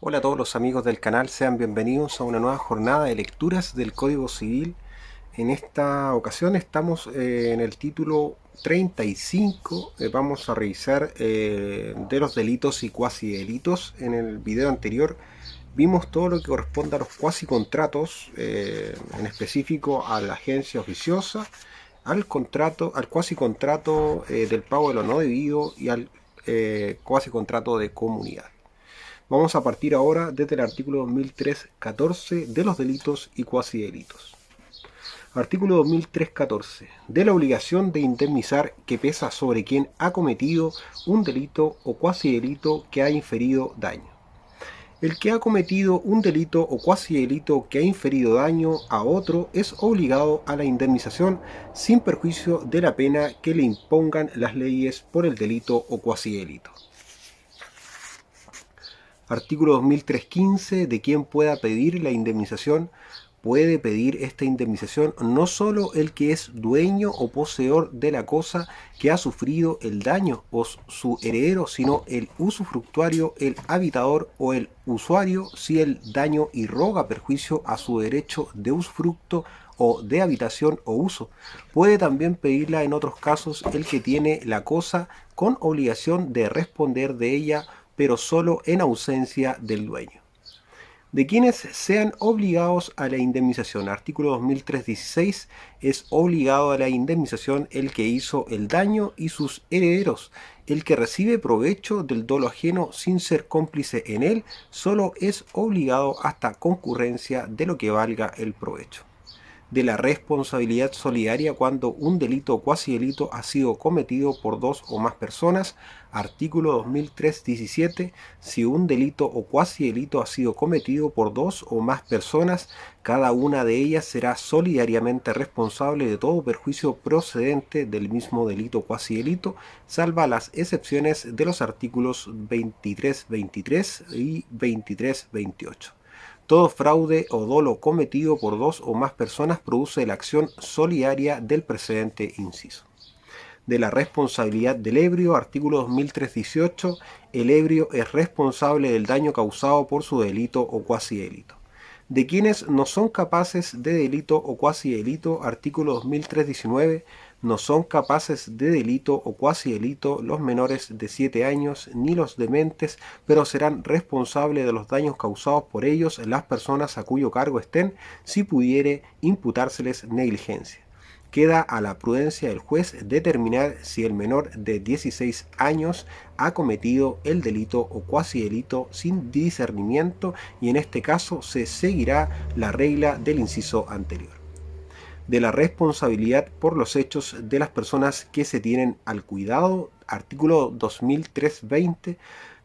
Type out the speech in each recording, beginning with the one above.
Hola a todos los amigos del canal, sean bienvenidos a una nueva jornada de lecturas del Código Civil. En esta ocasión estamos en el título 35. Vamos a revisar de los delitos y cuasi delitos. En el video anterior vimos todo lo que corresponde a los cuasi contratos, en específico a la agencia oficiosa, al contrato, al cuasi contrato del pago de lo no debido y al cuasi contrato de comunidad. Vamos a partir ahora desde el artículo 2003-14 de los delitos y cuasi delitos. Artículo 2003-14. De la obligación de indemnizar que pesa sobre quien ha cometido un delito o cuasi delito que ha inferido daño. El que ha cometido un delito o cuasi delito que ha inferido daño a otro es obligado a la indemnización sin perjuicio de la pena que le impongan las leyes por el delito o cuasi delito. Artículo 2315. De quien pueda pedir la indemnización. Puede pedir esta indemnización no solo el que es dueño o poseedor de la cosa que ha sufrido el daño o su heredero, sino el usufructuario, el habitador o el usuario, si el daño irroga perjuicio a su derecho de usufructo o de habitación o uso. Puede también pedirla en otros casos el que tiene la cosa con obligación de responder de ella, pero solo en ausencia del dueño. De quienes sean obligados a la indemnización. Artículo 2316. Es obligado a la indemnización el que hizo el daño y sus herederos. El que recibe provecho del dolo ajeno sin ser cómplice en él, solo es obligado hasta concurrencia de lo que valga el provecho. De la responsabilidad solidaria cuando un delito o cuasi delito ha sido cometido por dos o más personas. Artículo 2003-17. Si un delito o cuasi delito ha sido cometido por dos o más personas, cada una de ellas será solidariamente responsable de todo perjuicio procedente del mismo delito o cuasi delito, salva las excepciones de los artículos 23-23 y 23-28. Todo fraude o dolo cometido por dos o más personas produce la acción solidaria del precedente inciso. De la responsabilidad del ebrio. Artículo 2318. El ebrio es responsable del daño causado por su delito o cuasi delito. De quienes no son capaces de delito o cuasi delito. Artículo 2319. No son capaces de delito o cuasi delito los menores de 7 años ni los dementes, pero serán responsables de los daños causados por ellos las personas a cuyo cargo estén, si pudiere imputárseles negligencia. Queda a la prudencia del juez determinar si el menor de 16 años ha cometido el delito o cuasi delito sin discernimiento, y en este caso se seguirá la regla del inciso anterior. De la responsabilidad por los hechos de las personas que se tienen al cuidado. Artículo 2320.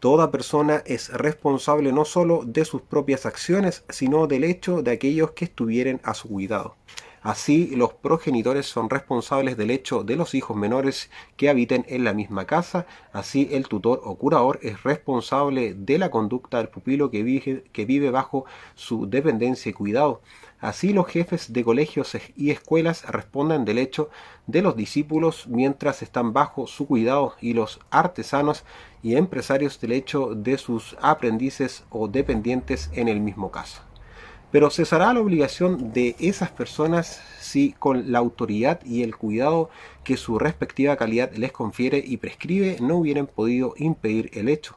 Toda persona es responsable no solo de sus propias acciones, sino del hecho de aquellos que estuvieren a su cuidado. Así, los progenitores son responsables del hecho de los hijos menores que habiten en la misma casa. Así, el tutor o curador es responsable de la conducta del pupilo que vive bajo su dependencia y cuidado. Así, los jefes de colegios y escuelas responden del hecho de los discípulos mientras están bajo su cuidado, y los artesanos y empresarios del hecho de sus aprendices o dependientes en el mismo caso. Pero cesará la obligación de esas personas si con la autoridad y el cuidado que su respectiva calidad les confiere y prescribe no hubieran podido impedir el hecho.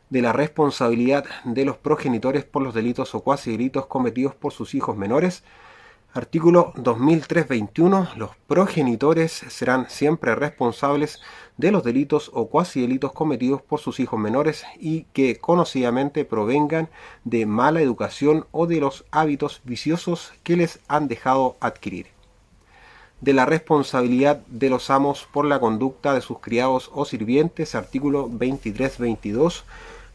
De la responsabilidad de los progenitores por los delitos o cuasi delitos cometidos por sus hijos menores. Artículo 2321. Los progenitores serán siempre responsables de los delitos o cuasi delitos cometidos por sus hijos menores y que conocidamente provengan de mala educación o de los hábitos viciosos que les han dejado adquirir. De la responsabilidad de los amos por la conducta de sus criados o sirvientes. Artículo 2322.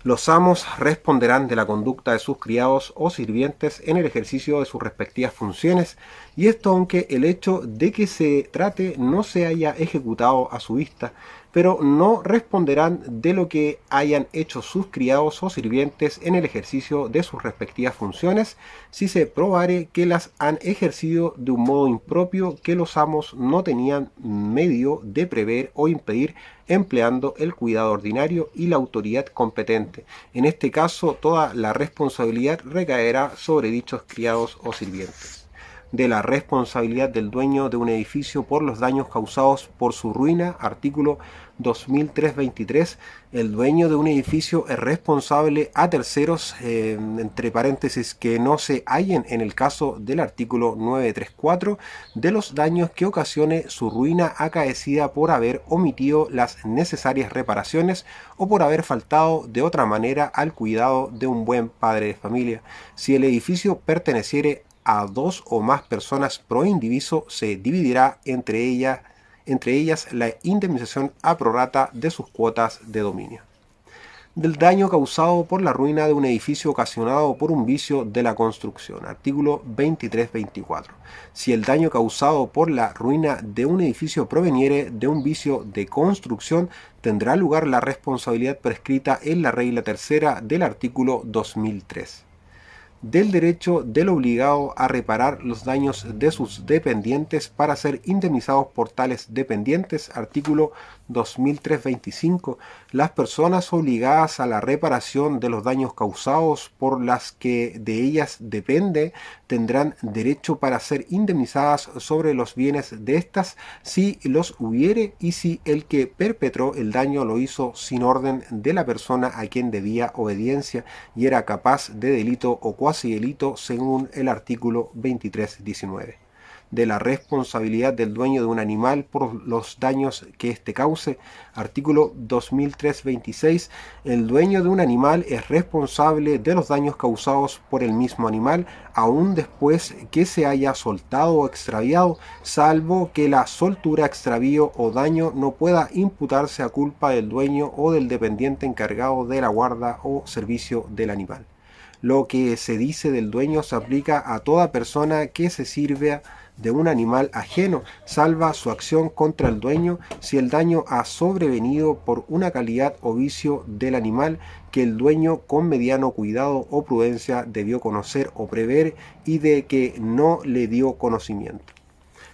Los amos responderán de la conducta de sus criados o sirvientes en el ejercicio de sus respectivas funciones, y esto aunque el hecho de que se trate no se haya ejecutado a su vista, pero no responderán de lo que hayan hecho sus criados o sirvientes en el ejercicio de sus respectivas funciones, si se probare que las han ejercido de un modo impropio que los amos no tenían medio de prever o impedir, empleando el cuidado ordinario y la autoridad competente. En este caso, toda la responsabilidad recaerá sobre dichos criados o sirvientes. De la responsabilidad del dueño de un edificio por los daños causados por su ruina, artículo 2323, el dueño de un edificio es responsable a terceros, entre paréntesis, que no se hallen en el caso del artículo 934, de los daños que ocasione su ruina acaecida por haber omitido las necesarias reparaciones o por haber faltado de otra manera al cuidado de un buen padre de familia. Si el edificio perteneciere a dos o más personas pro indiviso, se dividirá entre ellas la indemnización a prorrata de sus cuotas de dominio. Del daño causado por la ruina de un edificio ocasionado por un vicio de la construcción. Artículo 2324. Si el daño causado por la ruina de un edificio proveniere de un vicio de construcción, tendrá lugar la responsabilidad prescrita en la regla tercera del artículo 2003. Del derecho del obligado a reparar los daños de sus dependientes para ser indemnizados por tales dependientes, artículo 2325. Las personas obligadas a la reparación de los daños causados por las que de ellas depende tendrán derecho para ser indemnizadas sobre los bienes de éstas, si los hubiere, y si el que perpetró el daño lo hizo sin orden de la persona a quien debía obediencia y era capaz de delito o cuasi delito, según el artículo 2319. De la responsabilidad del dueño de un animal por los daños que éste cause, artículo 2326. El dueño de un animal es responsable de los daños causados por el mismo animal, aun después que se haya soltado o extraviado, salvo que la soltura, extravío o daño no pueda imputarse a culpa del dueño o del dependiente encargado de la guarda o servicio del animal. Lo que se dice del dueño se aplica a toda persona que se sirva de un animal ajeno, salva su acción contra el dueño, si el daño ha sobrevenido por una calidad o vicio del animal que el dueño con mediano cuidado o prudencia debió conocer o prever y de que no le dio conocimiento.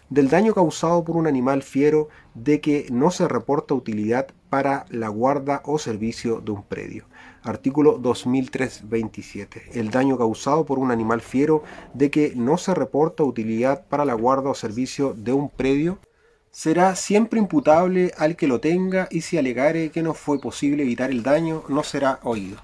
Del daño causado por un animal fiero de que no se reporta utilidad para la guarda o servicio de un predio. Artículo 2327. El daño causado por un animal fiero de que no se reporta utilidad para la guarda o servicio de un predio será siempre imputable al que lo tenga, y si alegare que no fue posible evitar el daño, no será oído.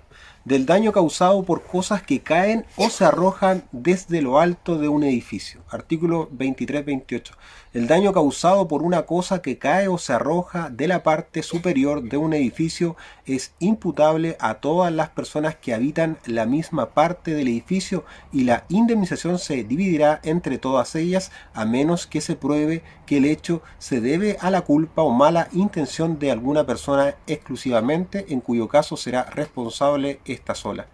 Del daño causado por cosas que caen o se arrojan desde lo alto de un edificio. Artículo 2328. El daño causado por una cosa que cae o se arroja de la parte superior de un edificio es imputable a todas las personas que habitan la misma parte del edificio, y la indemnización se dividirá entre todas ellas, a menos que se pruebe que el hecho se debe a la culpa o mala intención de alguna persona exclusivamente, en cuyo caso será responsable esta sola.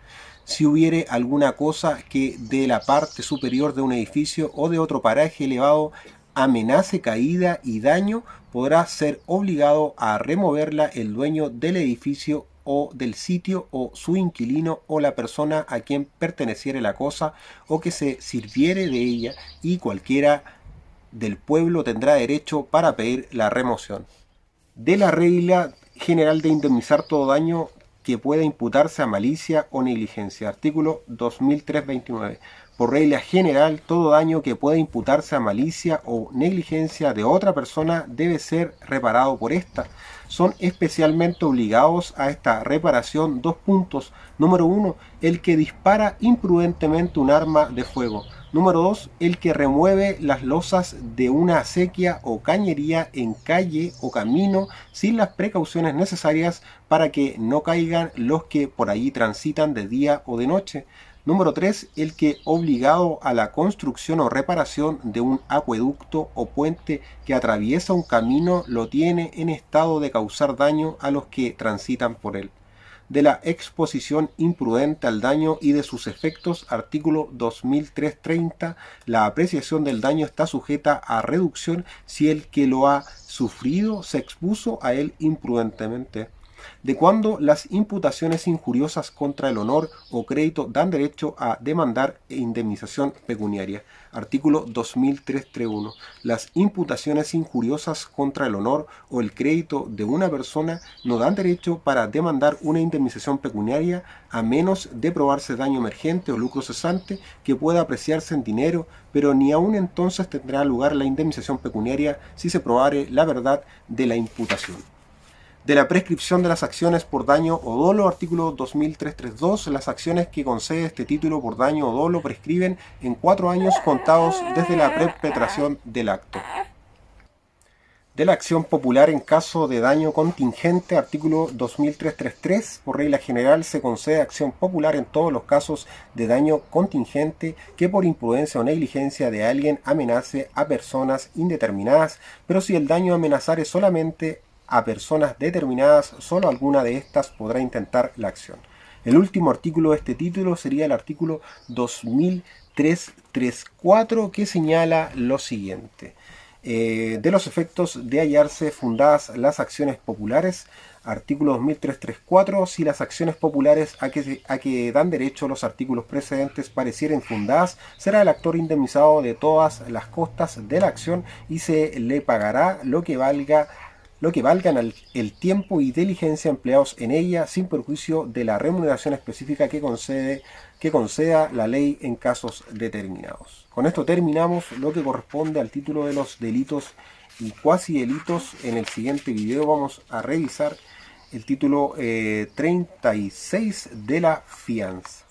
Si hubiere alguna cosa que de la parte superior de un edificio o de otro paraje elevado amenace caída y daño, podrá ser obligado a removerla el dueño del edificio o del sitio, o su inquilino, o la persona a quien perteneciere la cosa o que se sirviere de ella, y cualquiera del pueblo tendrá derecho para pedir la remoción. De la regla general de indemnizar todo daño que pueda imputarse a malicia o negligencia. Artículo 2329. Por regla general, todo daño que pueda imputarse a malicia o negligencia de otra persona debe ser reparado por ésta. Son especialmente obligados a esta reparación dos puntos. Número 1, el que dispara imprudentemente un arma de fuego. Número 2, el que remueve las losas de una acequia o cañería en calle o camino sin las precauciones necesarias para que no caigan los que por allí transitan de día o de noche. Número 3, el que obligado a la construcción o reparación de un acueducto o puente que atraviesa un camino lo tiene en estado de causar daño a los que transitan por él. de la exposición imprudente al daño y de sus efectos, artículo 2330, la apreciación del daño está sujeta a reducción si el que lo ha sufrido se expuso a él imprudentemente. De cuando las imputaciones injuriosas contra el honor o crédito dan derecho a demandar indemnización pecuniaria. Artículo 2331. Las imputaciones injuriosas contra el honor o el crédito de una persona no dan derecho para demandar una indemnización pecuniaria a menos de probarse daño emergente o lucro cesante que pueda apreciarse en dinero, pero ni aun entonces tendrá lugar la indemnización pecuniaria si se probare la verdad de la imputación. De la prescripción de las acciones por daño o dolo, artículo 2332, las acciones que concede este título por daño o dolo prescriben en 4 años contados desde la perpetración del acto. De la acción popular en caso de daño contingente, artículo 2333, por regla general se concede acción popular en todos los casos de daño contingente que por imprudencia o negligencia de alguien amenace a personas indeterminadas, pero si el daño amenazare solamente a personas determinadas, solo alguna de estas podrá intentar la acción. El último artículo de este título sería el artículo 2334, que señala lo siguiente. De los efectos de hallarse fundadas las acciones populares, artículo 2334, si las acciones populares a que dan derecho los artículos precedentes parecieren fundadas, será el actor indemnizado de todas las costas de la acción y se le pagará lo que valgan el tiempo y diligencia empleados en ella, sin perjuicio de la remuneración específica que conceda la ley en casos determinados. Con esto terminamos lo que corresponde al título de los delitos y cuasi delitos. En el siguiente video vamos a revisar el título 36 de la fianza.